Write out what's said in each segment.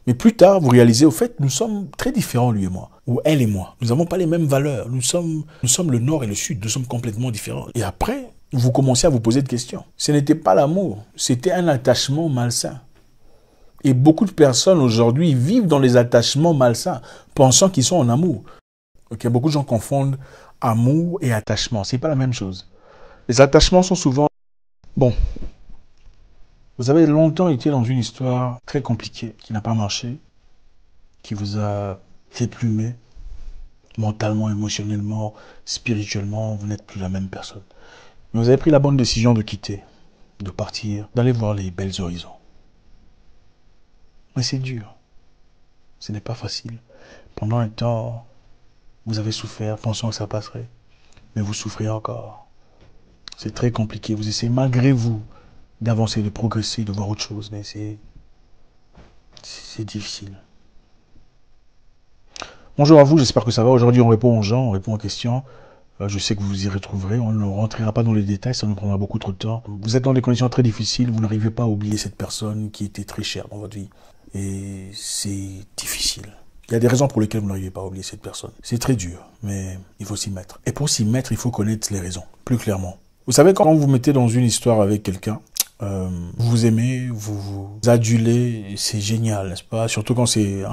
Mais plus tard, vous réalisez, au fait, nous sommes très différents, lui et moi, ou elle et moi. Nous n'avons pas les mêmes valeurs. Nous sommes le nord et le sud. Nous sommes complètement différents. Et après, vous commencez à vous poser des questions. Ce n'était pas l'amour, c'était un attachement malsain. Et beaucoup de personnes aujourd'hui vivent dans les attachements malsains, pensant qu'ils sont en amour. Ok, beaucoup de gens confondent amour et attachement. C'est pas la même chose. Les attachements sont souvent... Bon, vous avez longtemps été dans une histoire très compliquée, qui n'a pas marché, qui vous a fait plumer, mentalement, émotionnellement, spirituellement, vous n'êtes plus la même personne. Mais vous avez pris la bonne décision de quitter, de partir, d'aller voir les belles horizons. Mais c'est dur. Ce n'est pas facile. Pendant un temps, vous avez souffert, pensant que ça passerait. Mais vous souffrez encore. C'est très compliqué. Vous essayez malgré vous d'avancer, de progresser, de voir autre chose. Mais c'est difficile. Bonjour à vous, j'espère que ça va. Aujourd'hui, on répond aux gens, on répond aux questions. Je sais que vous vous y retrouverez. On ne rentrera pas dans les détails, ça nous prendra beaucoup trop de temps. Vous êtes dans des conditions très difficiles. Vous n'arrivez pas à oublier cette personne qui était très chère dans votre vie. Et c'est difficile. Il y a des raisons pour lesquelles vous n'arrivez pas à oublier cette personne. C'est très dur, mais il faut s'y mettre. Et pour s'y mettre, il faut connaître les raisons, plus clairement. Vous savez, quand vous vous mettez dans une histoire avec quelqu'un, vous vous aimez, vous vous adulez, c'est génial, n'est-ce pas? Surtout quand c'est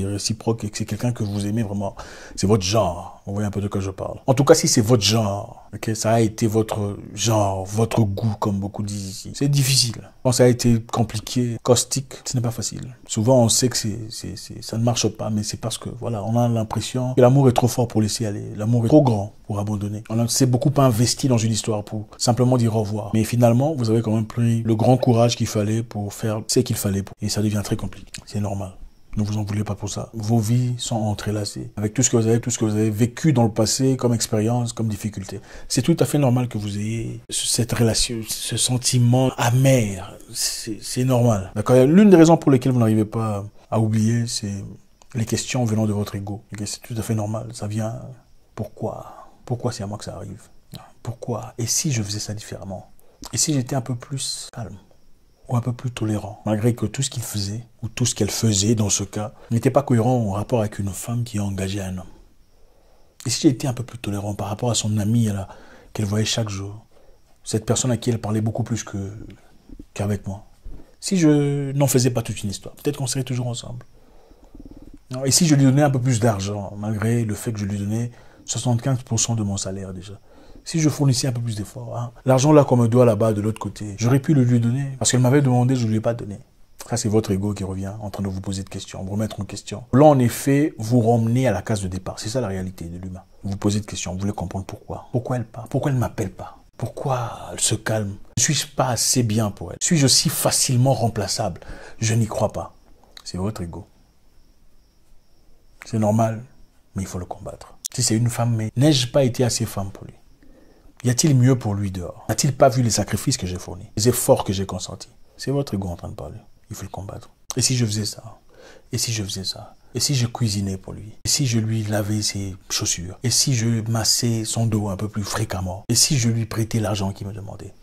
réciproque et que c'est quelqu'un que vous aimez vraiment. C'est votre genre. Vous voyez un peu de quoi je parle. En tout cas, si c'est votre genre, ok, ça a été votre genre, votre goût, comme beaucoup disent ici. C'est difficile. Quand ça a été compliqué, caustique, ce n'est pas facile. Souvent, on sait que ça ne marche pas, mais c'est parce que, voilà, on a l'impression que l'amour est trop fort pour laisser aller. L'amour est trop grand pour abandonner. On s'est beaucoup investi dans une histoire pour simplement dire au revoir. Mais finalement, vous avez quand même pris le grand courage qu'il fallait pour faire ce qu'il fallait. Et ça devient très compliqué. C'est normal. Ne vous en voulez pas pour ça. Vos vies sont entrelacées. Avec tout ce que vous avez vécu dans le passé comme expérience, comme difficulté. C'est tout à fait normal que vous ayez cette relation, ce sentiment amer. C'est normal. D'accord? L'une des raisons pour lesquelles vous n'arrivez pas à oublier, c'est les questions venant de votre ego. Okay? C'est tout à fait normal. Ça vient, pourquoi? Pourquoi c'est à moi que ça arrive? Pourquoi? Et si je faisais ça différemment? Et si j'étais un peu plus calme? Ou un peu plus tolérant, malgré que tout ce qu'il faisait, ou tout ce qu'elle faisait dans ce cas, n'était pas cohérent en rapport avec une femme qui est engagée à un homme. Et si j'étais un peu plus tolérant par rapport à son amie qu'elle voyait chaque jour, cette personne à qui elle parlait beaucoup plus qu'avec moi, si je n'en faisais pas toute une histoire, peut-être qu'on serait toujours ensemble. Et si je lui donnais un peu plus d'argent, malgré le fait que je lui donnais 75% de mon salaire déjà, si je fournissais un peu plus d'efforts, hein, l'argent là qu'on me doit là-bas de l'autre côté, j'aurais pu le lui donner. Parce qu'elle m'avait demandé, je ne lui ai pas donné. Ça, c'est votre ego qui revient en train de vous poser des questions, vous remettre en question. Là, en effet, vous ramenez à la case de départ. C'est ça la réalité de l'humain. Vous vous posez des questions, vous voulez comprendre pourquoi. Pourquoi elle part? Pourquoi elle ne m'appelle pas? Pourquoi elle se calme? Ne suis-je pas assez bien pour elle? Suis-je aussi facilement remplaçable? Je n'y crois pas. C'est votre ego. C'est normal, mais il faut le combattre. Si c'est une femme, mais n'ai-je pas été assez femme pour lui? Y a-t-il mieux pour lui dehors? N'a-t-il pas vu les sacrifices que j'ai fournis? Les efforts que j'ai consentis? C'est votre ego en train de parler. Il faut le combattre. Et si je faisais ça? Et si je faisais ça? Et si je cuisinais pour lui? Et si je lui lavais ses chaussures? Et si je massais son dos un peu plus fréquemment? Et si je lui prêtais l'argent qu'il me demandait?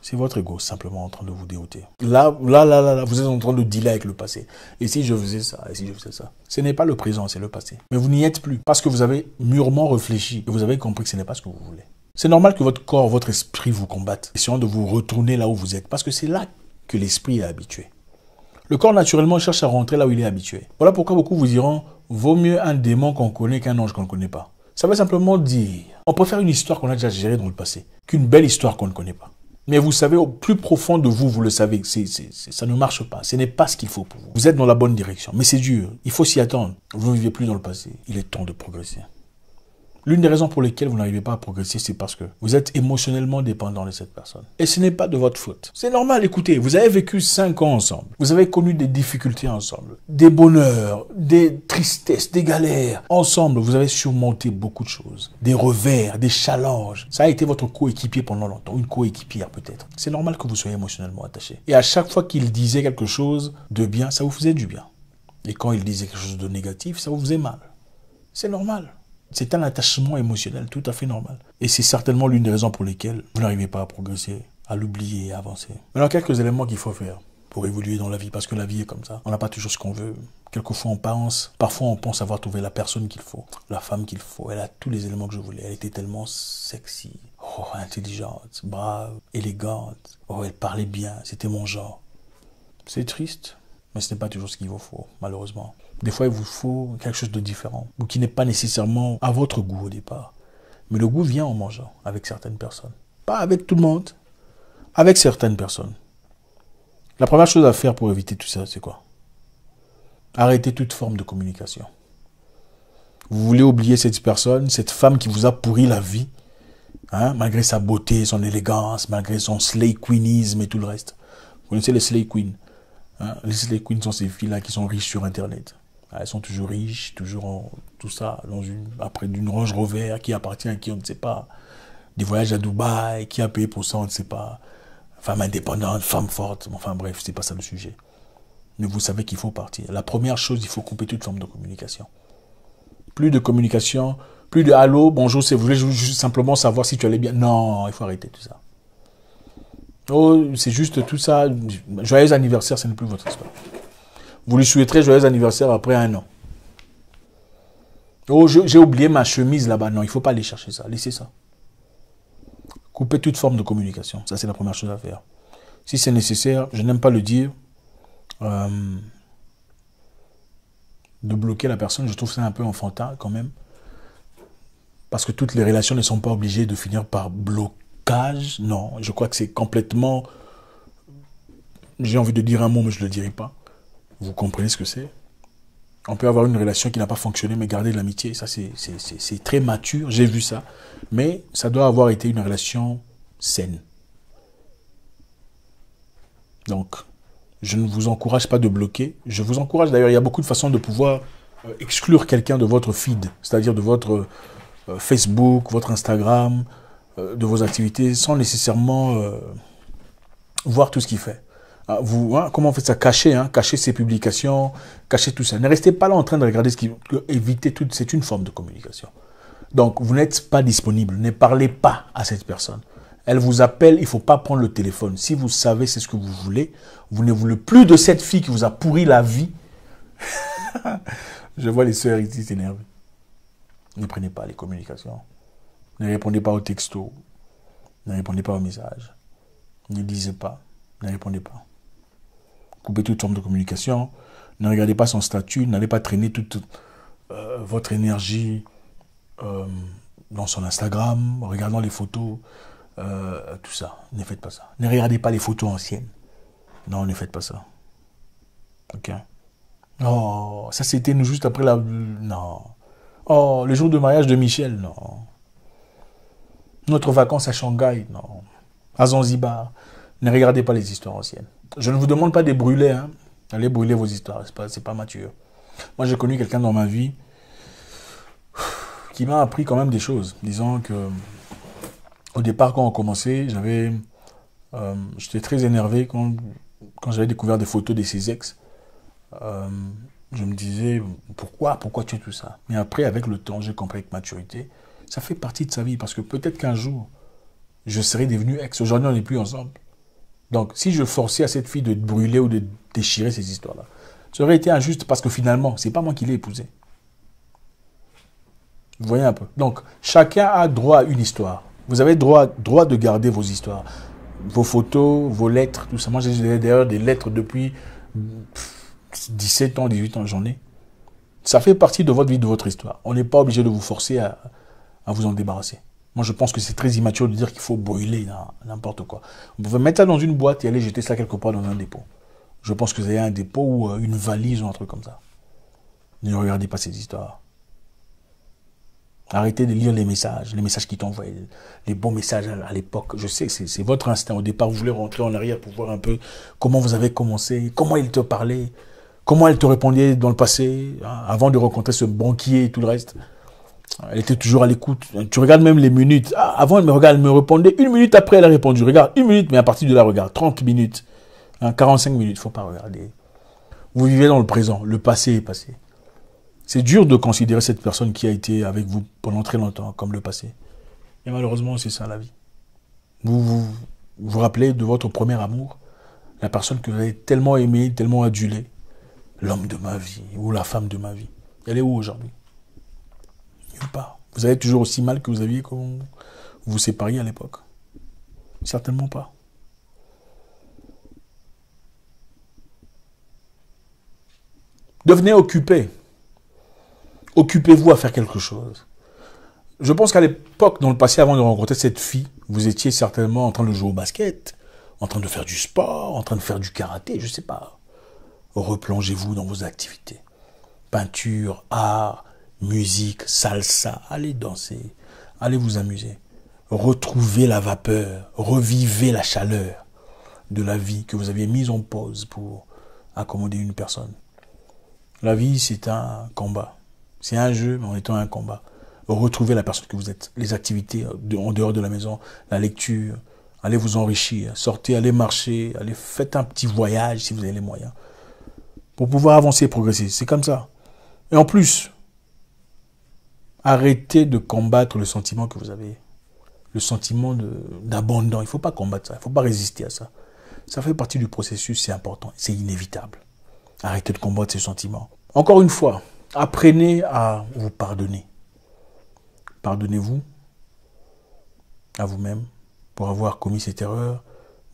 C'est votre ego simplement en train de vous dérouter. Là, vous êtes en train de dealer avec le passé. Et si je faisais ça? Et si je faisais ça? Ce n'est pas le présent, c'est le passé. Mais vous n'y êtes plus. Parce que vous avez mûrement réfléchi. Et vous avez compris que ce n'est pas ce que vous voulez. C'est normal que votre corps, votre esprit vous combattent, essayant de vous retourner là où vous êtes, parce que c'est là que l'esprit est habitué. Le corps, naturellement, cherche à rentrer là où il est habitué. Voilà pourquoi beaucoup vous diront, vaut mieux un démon qu'on connaît qu'un ange qu'on ne connaît pas. Ça veut simplement dire, on préfère une histoire qu'on a déjà gérée dans le passé, qu'une belle histoire qu'on ne connaît pas. Mais vous savez, au plus profond de vous, vous le savez, ça ne marche pas. Ce n'est pas ce qu'il faut pour vous. Vous êtes dans la bonne direction, mais c'est dur. Il faut s'y attendre. Vous ne vivez plus dans le passé. Il est temps de progresser. L'une des raisons pour lesquelles vous n'arrivez pas à progresser, c'est parce que vous êtes émotionnellement dépendant de cette personne. Et ce n'est pas de votre faute. C'est normal, écoutez, vous avez vécu 5 ans ensemble. Vous avez connu des difficultés ensemble, des bonheurs, des tristesses, des galères. Ensemble, vous avez surmonté beaucoup de choses. Des revers, des challenges. Ça a été votre coéquipier pendant longtemps, une coéquipière peut-être. C'est normal que vous soyez émotionnellement attaché. Et à chaque fois qu'il disait quelque chose de bien, ça vous faisait du bien. Et quand il disait quelque chose de négatif, ça vous faisait mal. C'est normal. C'est un attachement émotionnel tout à fait normal. Et c'est certainement l'une des raisons pour lesquelles vous n'arrivez pas à progresser, à l'oublier et à avancer. Maintenant, quelques éléments qu'il faut faire pour évoluer dans la vie, parce que la vie est comme ça. On n'a pas toujours ce qu'on veut. Quelquefois, parfois on pense avoir trouvé la personne qu'il faut, la femme qu'il faut. Elle a tous les éléments que je voulais. Elle était tellement sexy, oh, intelligente, brave, élégante. Oh, elle parlait bien, c'était mon genre. C'est triste, mais ce n'est pas toujours ce qu'il vous faut, malheureusement. Des fois, il vous faut quelque chose de différent, ou qui n'est pas nécessairement à votre goût au départ. Mais le goût vient en mangeant avec certaines personnes. Pas avec tout le monde, avec certaines personnes. La première chose à faire pour éviter tout ça, c'est quoi? Arrêtez toute forme de communication. Vous voulez oublier cette personne, cette femme qui vous a pourri la vie, hein, malgré sa beauté, son élégance, malgré son slay queenisme et tout le reste. Vous connaissez les slay queens, hein? Les slay queens sont ces filles-là qui sont riches sur Internet. Elles sont toujours riches, toujours en tout ça, après d'une Range Rover qui appartient à qui on ne sait pas. Des voyages à Dubaï, qui a payé pour ça, on ne sait pas. Femme indépendante, femme forte, enfin bref, c'est pas ça le sujet. Mais vous savez qu'il faut partir. La première chose, il faut couper toute forme de communication. Plus de communication, plus de allô, bonjour, c'est vous voulez juste simplement savoir si tu allais bien. Non, il faut arrêter tout ça. Oh, c'est juste tout ça. Joyeux anniversaire, ce n'est plus votre histoire. Vous lui souhaiterez joyeux anniversaire après 1 an. Oh, j'ai oublié ma chemise là-bas. Non, il ne faut pas aller chercher ça. Laissez ça. Coupez toute forme de communication. Ça, c'est la première chose à faire. Si c'est nécessaire, je n'aime pas le dire, de bloquer la personne, je trouve ça un peu enfantin quand même. Parce que toutes les relations ne sont pas obligées de finir par blocage. Non, je crois que c'est complètement... J'ai envie de dire un mot, mais je ne le dirai pas. Vous comprenez ce que c'est? On peut avoir une relation qui n'a pas fonctionné, mais garder de l'amitié, ça c'est très mature, j'ai vu ça. Mais ça doit avoir été une relation saine. Donc, je ne vous encourage pas de bloquer. Je vous encourage, d'ailleurs, il y a beaucoup de façons de pouvoir exclure quelqu'un de votre feed, c'est-à-dire de votre Facebook, votre Instagram, de vos activités, sans nécessairement voir tout ce qu'il fait. Vous, hein, comment on fait ça? Cacher, hein, cacher ses publications, cacher tout ça. Ne restez pas là en train de regarder ce qui... Évitez tout, c'est une forme de communication. Donc, vous n'êtes pas disponible. Ne parlez pas à cette personne. Elle vous appelle, il ne faut pas prendre le téléphone. Si vous savez c'est ce que vous voulez, vous ne voulez plus de cette fille qui vous a pourri la vie. Je vois les sœurs ici s'énerver. Ne prenez pas les communications. Ne répondez pas aux textos. Ne répondez pas aux messages. Ne lisez pas. Ne répondez pas. Coupez toute forme de communication. Ne regardez pas son statut. N'allez pas traîner toute votre énergie dans son Instagram, regardant les photos, tout ça. Ne faites pas ça. Ne regardez pas les photos anciennes. Non, ne faites pas ça. Ok. Oh, ça c'était juste après la... Non. Oh, le jour de mariage de Michel, non. Notre vacances à Shanghai, non. À Zanzibar. Ne regardez pas les histoires anciennes. Je ne vous demande pas de brûler, hein. Allez brûler vos histoires, c'est pas mature. Moi, j'ai connu quelqu'un dans ma vie qui m'a appris quand même des choses. Disons que, au départ, quand on commençait, j'étais très énervé quand j'avais découvert des photos de ses ex. Je me disais, pourquoi tu fais tout ça? Mais après, avec le temps, j'ai compris avec maturité, ça fait partie de sa vie, parce que peut-être qu'un jour, je serai devenu ex. Aujourd'hui, on n'est plus ensemble. Donc, si je forçais à cette fille de brûler ou de déchirer ces histoires-là, ça aurait été injuste, parce que finalement, c'est pas moi qui l'ai épousée. Vous voyez un peu. Donc, chacun a droit à une histoire. Vous avez droit de garder vos histoires, vos photos, vos lettres, tout ça. Moi, j'ai d'ailleurs des lettres depuis 17 ans, 18 ans, j'en ai. Ça fait partie de votre vie, de votre histoire. On n'est pas obligé de vous forcer à vous en débarrasser. Moi, je pense que c'est très immature de dire qu'il faut brûler n'importe quoi. Vous pouvez mettre ça dans une boîte et aller jeter ça quelque part dans un dépôt. Je pense que vous avez un dépôt ou une valise ou un truc comme ça. Ne regardez pas ces histoires. Arrêtez de lire les messages qui t'envoient, les bons messages à l'époque. Je sais que c'est votre instinct. Au départ, vous voulez rentrer en arrière pour voir un peu comment vous avez commencé, comment il te parlait, comment elle te répondait dans le passé, hein, avant de rencontrer ce banquier et tout le reste. Elle était toujours à l'écoute. Tu regardes même les minutes. Ah, avant, elle me répondait. 1 minute après, elle a répondu. Regarde, 1 minute, mais à partir de là, regarde. 30 minutes, hein, 45 minutes. Il ne faut pas regarder. Vous vivez dans le présent. Le passé est passé. C'est dur de considérer cette personne qui a été avec vous pendant très longtemps comme le passé. Et malheureusement, c'est ça la vie. Vous rappelez de votre premier amour, La personne que vous avez tellement aimée, tellement adulée. L'homme de ma vie ou la femme de ma vie. Elle est où aujourd'hui? Nulle part. Vous avez toujours aussi mal que vous aviez quand vous vous sépariez à l'époque? Certainement pas. Devenez occupé. Occupez-vous à faire quelque chose. Je pense qu'à l'époque, dans le passé, avant de rencontrer cette fille, vous étiez certainement en train de jouer au basket, en train de faire du sport, en train de faire du karaté, je ne sais pas. Replongez-vous dans vos activités. Peinture, art, musique, salsa, allez danser, allez vous amuser. Retrouvez la vapeur, revivez la chaleur de la vie que vous aviez mise en pause pour accommoder une personne. La vie, c'est un combat. C'est un jeu, mais en étant un combat. Retrouvez la personne que vous êtes. Les activités en dehors de la maison, la lecture, allez vous enrichir, sortez, allez marcher, allez faites un petit voyage si vous avez les moyens. Pour pouvoir avancer et progresser. C'est comme ça. Et en plus, arrêtez de combattre le sentiment que vous avez. Le sentiment d'abandon. Il ne faut pas combattre ça. Il ne faut pas résister à ça. Ça fait partie du processus, c'est important. C'est inévitable. Arrêtez de combattre ces sentiments. Encore une fois, apprenez à vous pardonner. Pardonnez-vous à vous-même pour avoir commis cette erreur,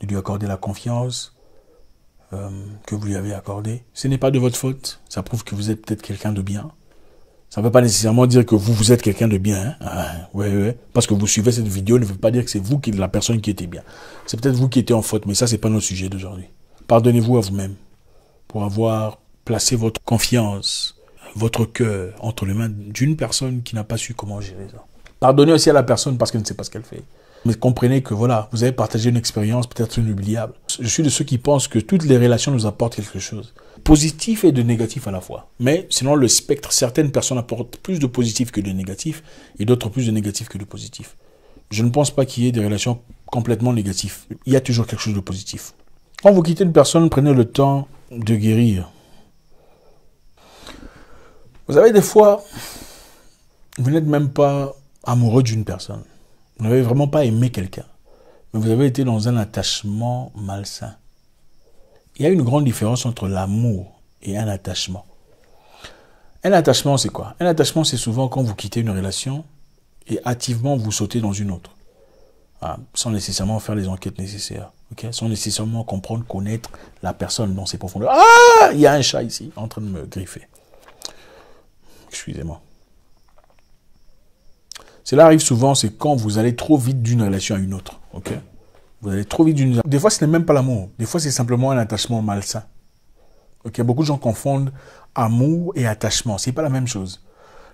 de lui accorder la confiance que vous lui avez accordée. Ce n'est pas de votre faute. Ça prouve que vous êtes peut-être quelqu'un de bien. Ça ne veut pas nécessairement dire que vous êtes quelqu'un de bien. Hein? Ah, ouais. Parce que vous suivez cette vidéo ne veut pas dire que c'est vous qui êtes la personne qui était bien. C'est peut-être vous qui étiez en faute, mais ça, ce n'est pas notre sujet d'aujourd'hui. Pardonnez-vous à vous-même pour avoir placé votre confiance, votre cœur entre les mains d'une personne qui n'a pas su comment gérer ça. Pardonnez aussi à la personne parce qu'elle ne sait pas ce qu'elle fait. Mais comprenez que voilà, vous avez partagé une expérience peut-être inoubliable. Je suis de ceux qui pensent que toutes les relations nous apportent quelque chose. Positif et de négatif à la fois. Mais selon le spectre, certaines personnes apportent plus de positif que de négatif et d'autres plus de négatif que de positif. Je ne pense pas qu'il y ait des relations complètement négatives. Il y a toujours quelque chose de positif. Quand vous quittez une personne, prenez le temps de guérir. Vous savez, des fois, vous n'êtes même pas amoureux d'une personne. Vous n'avez vraiment pas aimé quelqu'un. Mais vous avez été dans un attachement malsain. Il y a une grande différence entre l'amour et un attachement. Un attachement, c'est quoi? Un attachement, c'est souvent quand vous quittez une relation et activement vous sautez dans une autre. Sans nécessairement faire les enquêtes nécessaires. Okay? Sans nécessairement comprendre, connaître la personne dans ses profondeurs. Ah! Il y a un chat ici en train de me griffer. Excusez-moi. Cela arrive souvent, c'est quand vous allez trop vite d'une relation à une autre. Ok? Vous allez trop vite d'une... Des fois, ce n'est même pas l'amour. Des fois, c'est simplement un attachement malsain. Ok? Beaucoup de gens confondent amour et attachement. Ce n'est pas la même chose.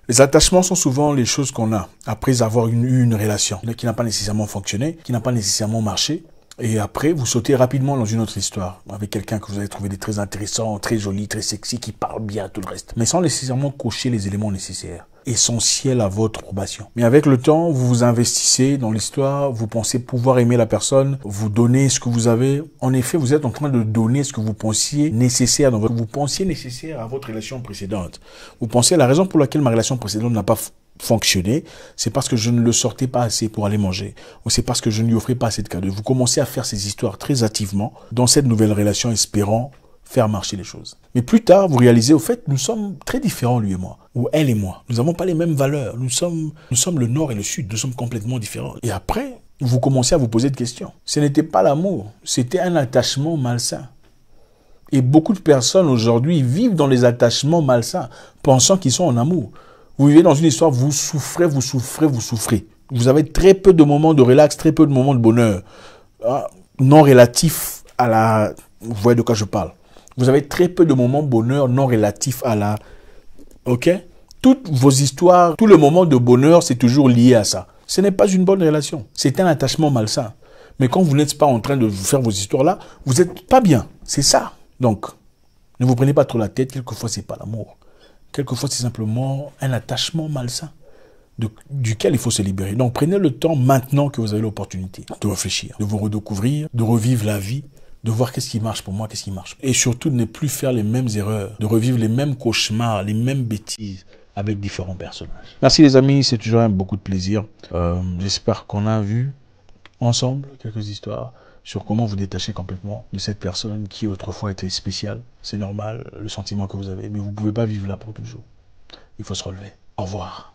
Les attachements sont souvent les choses qu'on a après avoir eu une relation qui n'a pas nécessairement fonctionné, qui n'a pas nécessairement marché. Et après, vous sautez rapidement dans une autre histoire avec quelqu'un que vous avez trouvé très intéressant, très joli, très sexy, qui parle bien, tout le reste. Mais sans nécessairement cocher les éléments nécessaires, essentiels à votre approbation. Mais avec le temps, vous vous investissez dans l'histoire, vous pensez pouvoir aimer la personne, vous donnez ce que vous avez. En effet, vous êtes en train de donner ce que vous pensiez nécessaire à votre relation précédente. Vous pensez, la raison pour laquelle ma relation précédente n'a pas fonctionner, c'est parce que je ne le sortais pas assez pour aller manger, ou c'est parce que je ne lui offrais pas assez de cadeaux. Vous commencez à faire ces histoires très activement dans cette nouvelle relation, espérant faire marcher les choses. Mais plus tard, vous réalisez, au fait, nous sommes très différents, lui et moi, ou elle et moi. Nous n'avons pas les mêmes valeurs. Nous sommes le nord et le sud. Nous sommes complètement différents. Et après, vous commencez à vous poser des questions. Ce n'était pas l'amour, c'était un attachement malsain. Et beaucoup de personnes aujourd'hui vivent dans les attachements malsains, pensant qu'ils sont en amour. Vous vivez dans une histoire, vous souffrez. Vous avez très peu de moments de relax, très peu de moments de bonheur. Non relatifs à la... Vous voyez de quoi je parle. Vous avez très peu de moments de bonheur non relatifs à la... Ok? Toutes vos histoires, tout le moment de bonheur, c'est toujours lié à ça. Ce n'est pas une bonne relation. C'est un attachement malsain. Mais quand vous n'êtes pas en train de faire vos histoires là, vous n'êtes pas bien. C'est ça. Donc, ne vous prenez pas trop la tête. Quelquefois, ce n'est pas l'amour. Quelquefois, c'est simplement un attachement malsain duquel il faut se libérer. Donc, prenez le temps maintenant que vous avez l'opportunité de réfléchir, de vous redécouvrir, de revivre la vie, de voir qu'est-ce qui marche pour moi, qu'est-ce qui marche. Et surtout, de ne plus faire les mêmes erreurs, de revivre les mêmes cauchemars, les mêmes bêtises avec différents personnages. Merci les amis, c'est toujours beaucoup de plaisir. J'espère qu'on a vu ensemble quelques histoires sur comment vous détacher complètement de cette personne qui autrefois était spéciale. C'est normal, le sentiment que vous avez, mais vous ne pouvez pas vivre là pour toujours. Il faut se relever. Au revoir.